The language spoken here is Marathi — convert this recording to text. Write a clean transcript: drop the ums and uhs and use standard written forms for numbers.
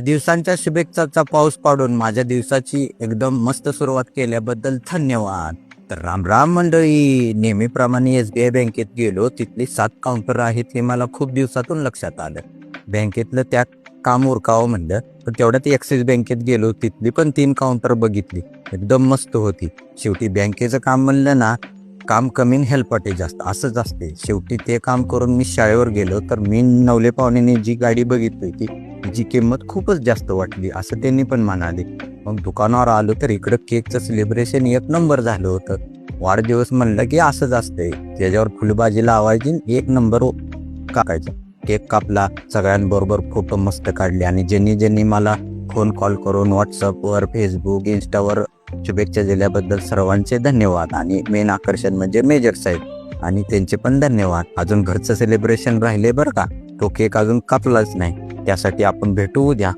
दिवसांच्या शुभेच्छाचा पाऊस पाडून माझ्या दिवसाची एकदम मस्त सुरुवात केल्याबद्दल धन्यवाद. तर राम राम मंडळी. नेहमीप्रमाणे SBI बँकेत गेलो. तिथली 7 काउंटर आहेत हे मला खूप दिवसातून लक्षात आलं. बँकेतलं त्या काम उरकावं म्हणलं, पण तेवढ्यात ॲक्सिस बँकेत गेलो. तिथली पण 3 काउंटर बघितली. एकदम मस्त होती. शेवटी बँकेचं काम म्हणलं ना, काम कमी हेल्प वाटे जास्त, असंच असते. शेवटी ते काम करून मी शाळेवर गेलो तर मी नवले पाहुण्याने जी गाडी बघितली होती तिची किंमत खूपच जास्त वाटली असं त्यांनी पण म्हणाले. मग दुकानावर आलो तर इकडं केकचं सेलिब्रेशन 1 नंबर झालं होतं. वाढदिवस म्हणलं की असंच असतंय, त्याच्यावर फुलबाजी लावायची, 1 नंबर कापायचा. केक कापला, सगळ्यांबरोबर फोटो मस्त काढले आणि ज्यांनी मला फोन कॉल करून व्हॉट्सअपवर, फेसबुक, इंस्टावर शुभेच्छा दिल्याबद्दल सर्वांचे धन्यवाद. आणि मेन आकर्षण म्हणजे मेजर साहेब आणि त्यांचे पण धन्यवाद. अजून घरचं सेलिब्रेशन राहिले बरं का, तो केक अजून कापलाच नाही. त्यासाठी आपण भेटू उद्या.